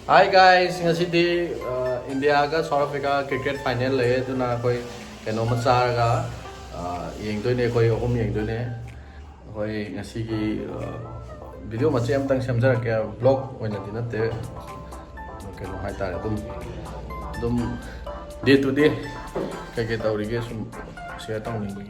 Hi guys, ngasi India ka South Africa cricket final le tuna koi keno macha ga yengdoi ne koi ahum yengdoi ne koi ngasi gi video macha am tang samjara ka vlog oina dinate keno hai tare dum day to day kai tauri ge sum share tang ni gi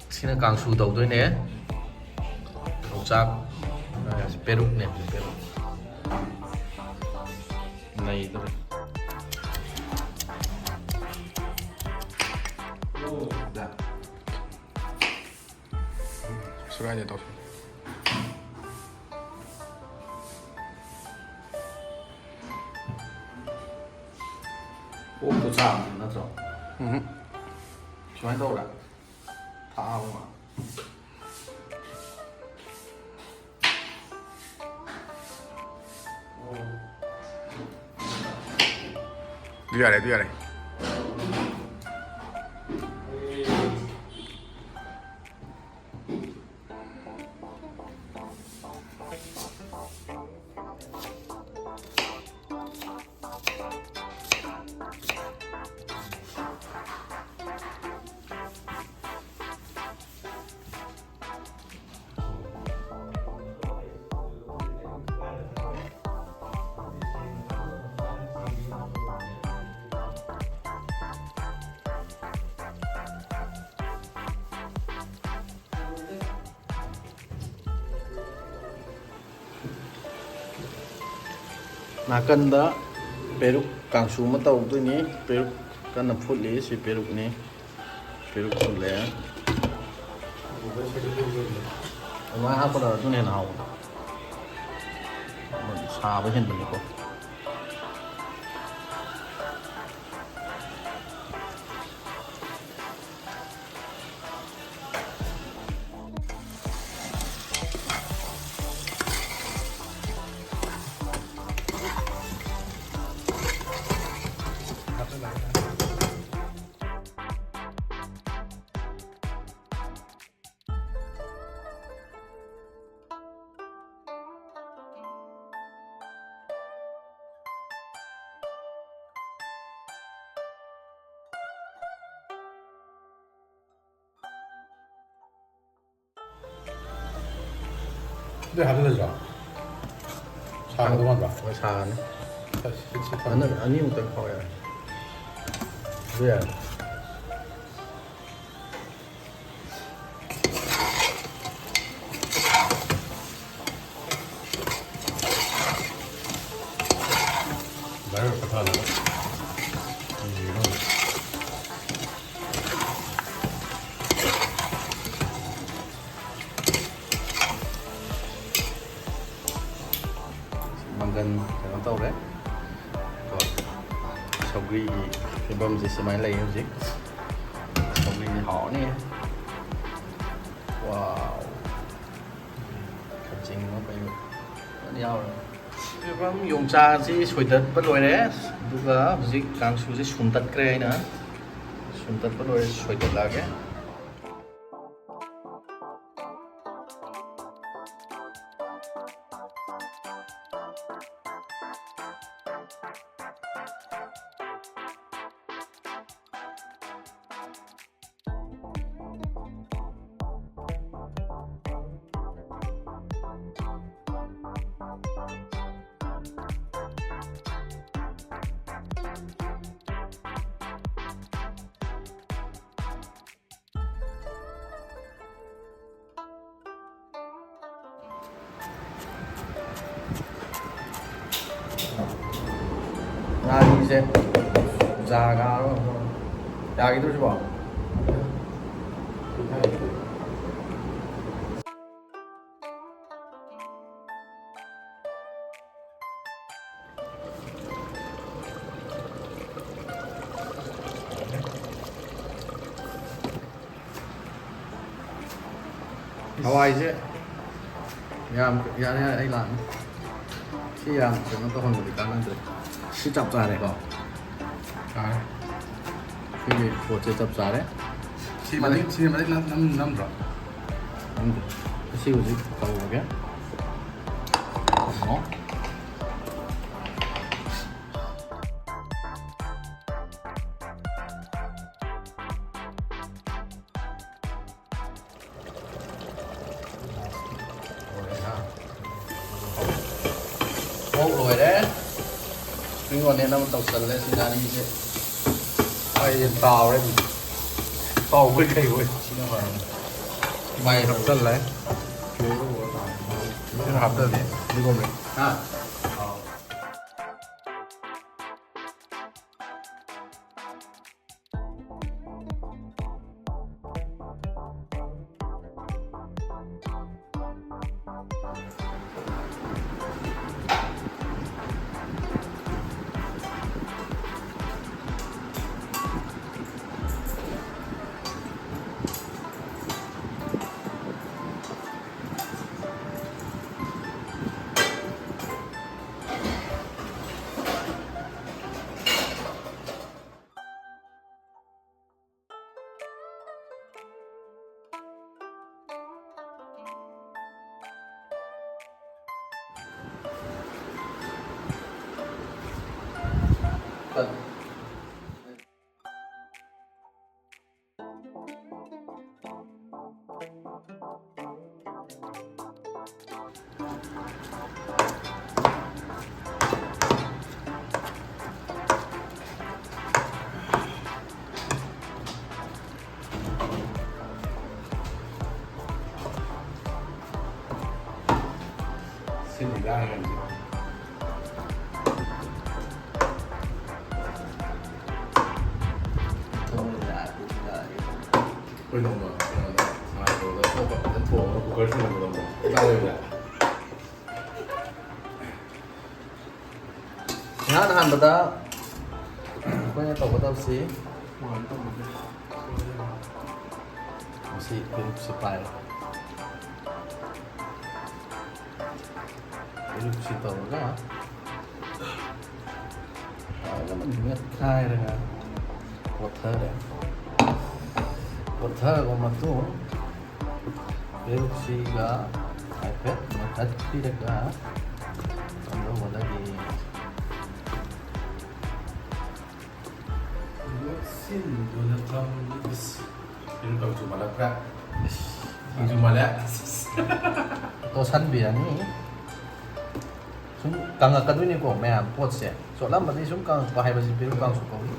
sina kangsu doi ne chak peruk nih peruk nah itu udah suruh aja tuh ốp của sàn nó rồi xoáy đâu đã thao mà đi vào đây Nakanda peruk kangsu mata waktu ini peruk kan full li si peruk ni peruk full ya. Wah apa dah tu ni nak? Sahabat yang beli kok. 네, 하늘이라. 사는 동안 봐. Wah saan. Ani untuk kau ya. Dia. 나를 갖다 놔. Manggan jangan tahu kan? Sogri thì bơm gì xem máy lấy không chứ? Sogri họ nè. Wow. Thật chính nó phải rất nhau rồi. Thì bơm dùng trà gì sủi tật bắt đuổi đấy. Lúc đó gì càng sủi gì sủi tật cái nữa. Sủi tật bắt đuổi sủi tật là cái. Nga đi xem già gà đúng không? Già cái tôi chứ bỏ. Hawaii chứ. Ya anh làm. Khi làm thì nó có hơn một cái năng rồi. Cứ chọc ra này không? 아, Khi của chơi chọc ra đấy. 시마틱 남자. Cái siêu gì? Cầu vào cái. No? Rồi đấy. Cái con này nó tàu sần lên xin ra đi chứ. Ai tàu đấy. Tàu với cây với. Xin nó vào. Mày Hấp dẫn lấy. Cái hấp dẫn đi. Đi con này. à. Cần. Xin mình ra làm gì? Không là cũng là Quên đồng rồi. Mà rồi đó không có đến phố nó cũng có xin đồng rồi. Ra đây là. Nga nahan ba da? Kaya to ba daw si? Si Philip si Pai. Philip si to ga.แล้วมันเงียบค่ายเลยนะwater เลย water ก็มาตู้ Philip si ga iPad มาทัดที่เด็กga. Ano mo lagi? Xin dulu kamu ini kalau cuma leprak, cuma lep. Tosan bilang ni, sum kang akan ini kok mea pot se. Soalnya mati sum kang pakai baju biru kang suka ni.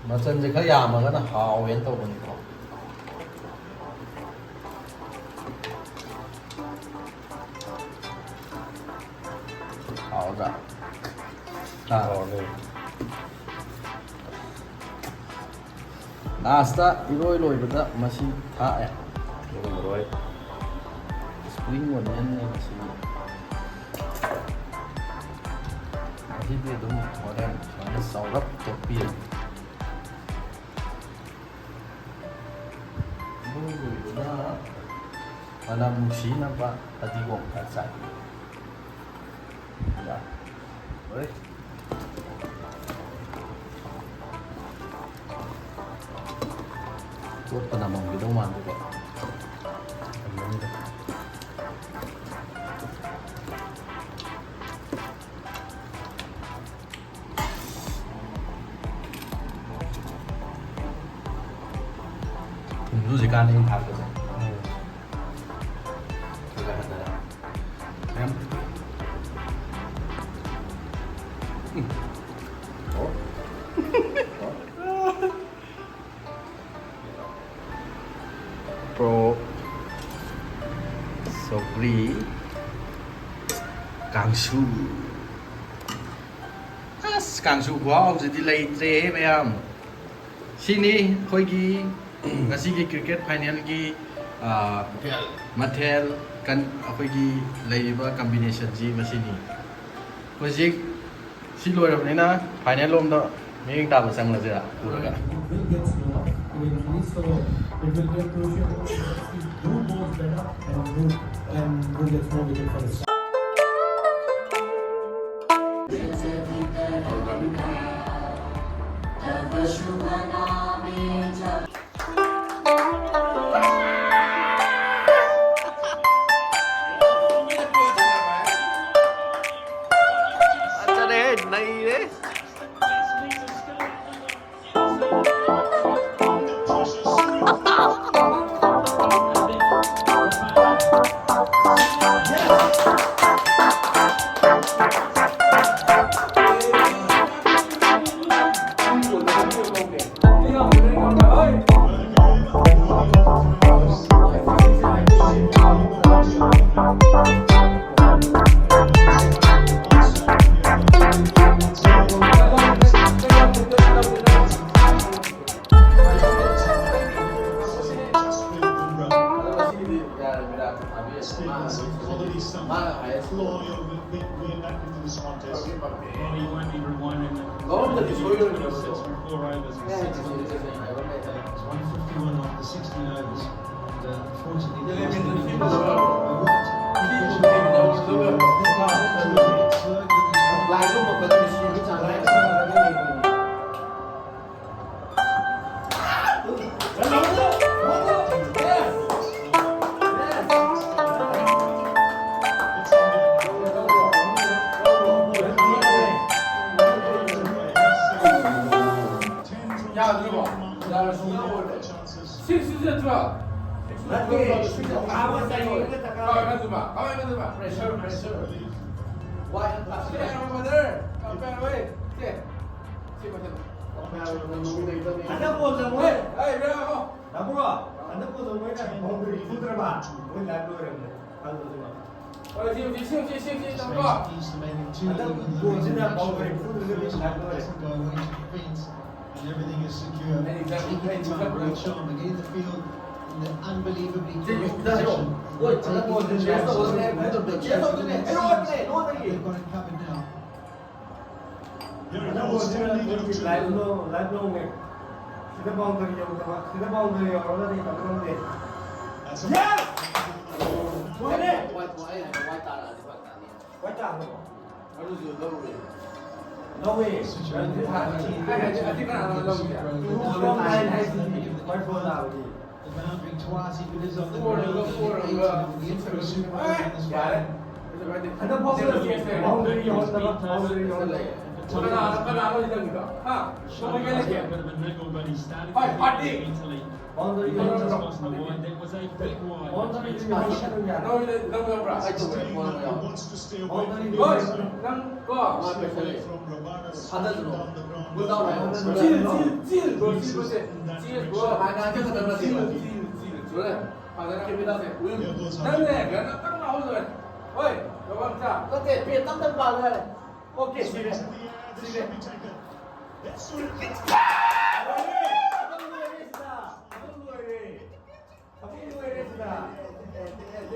Macam je kaya ama kan hao yang tahu ni kok. Hao dah. Oh, ni. Lasta iroi benda masih tak ya. Ini beroi. Spring onion ni masih dia tu orang mana saurap topi. Mana musi nampak tadi gong kasar. Ya, boleh. Buat penambang minuman juga. Dulu sekarang ini harga. Pro Sobri Kangsu As Kangsu quá ông jadi lay tre mấy em sini khôi gi ngasi gi cricket final gi mathel kan khôi gi lay ba combination ji masini khôi si loi rồi na final lom đó mấy ta mà sang là gì ạ It will get slower eventually, so it will get closer to do balls better and will get more wicket for the quality stuff. Loyal, we're back into this contest. Well, you won't be rewinding that. 너무 소유를 26 from 4 overs. It's 151 after 16 overs. And unfortunately, the last thing he 라이브 먹거든 시기 잘해. 야, 누구 봐. 나 중요한 식스제 좋아. 가만히 봐. 가만히 봐. 프레셔. Why? 그래, 여러분들. 깜빡 왜? 예. 안 잡고 오자고 왜? 아이, 왜요? 나보라 안 잡고 오자고 해가 벙들이 부드러봐 우리 날도 그랬네 지금 잠깐. He's demanding two 안 잡고 오지나 벙들이 부드러워 날도 그래 go away to defence, and everything is secure. Taking time, great shot, but getting the field in the unbelievably correct position. 안 잡고 오지나 계속 그래 They've got it covered now. Here 안 it 잡고 goes, 오지나 standing of two. 라이브 오네 시대 벙들이 여기다가 시대 벙들이 여러 가지 그런데 That's a 뭐해 Why 따라 아직 왔다 안 먹어 아주 너무 너왜 Situated the boundary twice, if it is on the ground, the inference super on this one. 안 잡고 오지나 벙들이 여기다가 벙들이 여기다가 Shot was a bit of a niggle, but he started to Hey, get mentally. 벙들이 He just 여기다가 lost the wide. That was a big wide. 벙들이 It's 여기다가 하는 게 아니야 너무 bra. He wants to stay away from the 어이, ball. 난 거. Stay away from Rabada's 받아들어. down the ground. 물 나오나요? 찔. 그거 아, 계속 들어가지. 그래. Here goes 난네, 그냥 딱 나오잖아. 어이, 여보, 자. 어때? 비에 땀땀 빠래. 오케이, This 집에. is the air. This should be taken. Let's do it.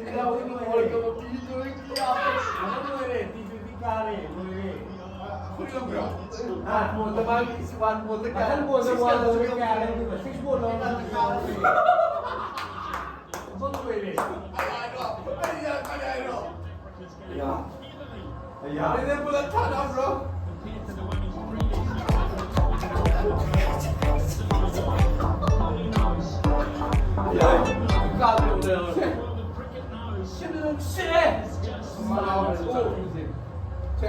내가 우리 월급 비주얼이 소리가 뭐야? 아, 뭐 대박 이스완 뭐 대가. 얘네보다 다 나불어. Compared to the one he's previously 누가 그래요? well, the cricket knows. 신은 씨. It's just 자.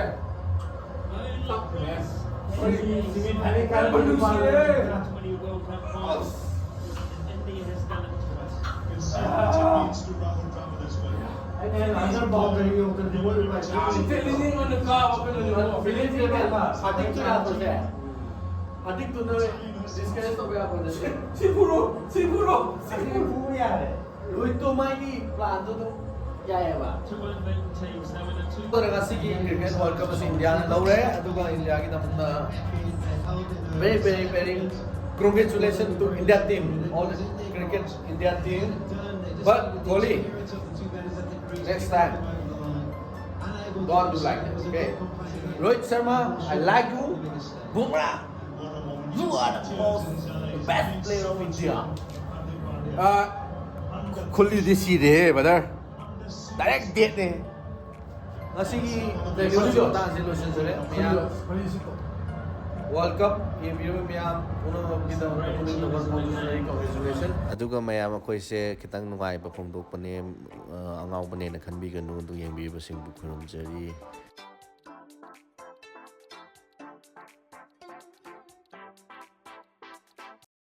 지금 다니까 걸리고 20 World Cup finals. India has done it to us. It's techniques to Rahul Dravid as well. 안전 벙들이 오던 뭘 리딩은 가 필리핀에 아직도야 보세. 아직도는 디스크에서 왜 하고 있는데? 10%. 부분이야 로이토 마이디 플랜도 야야바. Two unbeaten teams, they were the two. तरगासिकी cricket world cup से India ने लौरे अदुगा India की नमुना very congratulations to India team, all the cricket India team. But Kohli, next time don't do like that, okay? Rohit Sharma, I like you. Bumrah, you are the best player of India. Kohli this year, brother. Direct date ne. Ngasigi resolution ta resolution sore. World Cup ये video में मैं उन कितना उन्हें number congratulation. ꯑꯗꯨꯒ ꯃꯌꯥꯝ ꯑꯩꯈꯣꯏꯁꯦ ꯈꯤꯇꯪ ꯅꯨꯡꯉꯥꯏꯕ ꯐꯣꯡꯗꯣꯛꯄꯅꯦ ꯑꯉꯥꯎꯕꯅꯦꯅ ꯈꯟꯕꯤꯒꯅꯨ ꯑꯗꯨ ꯌꯦꯡꯕꯤꯕꯁꯤꯡꯕꯨ ꯈꯨꯔꯨꯝꯖꯔꯤ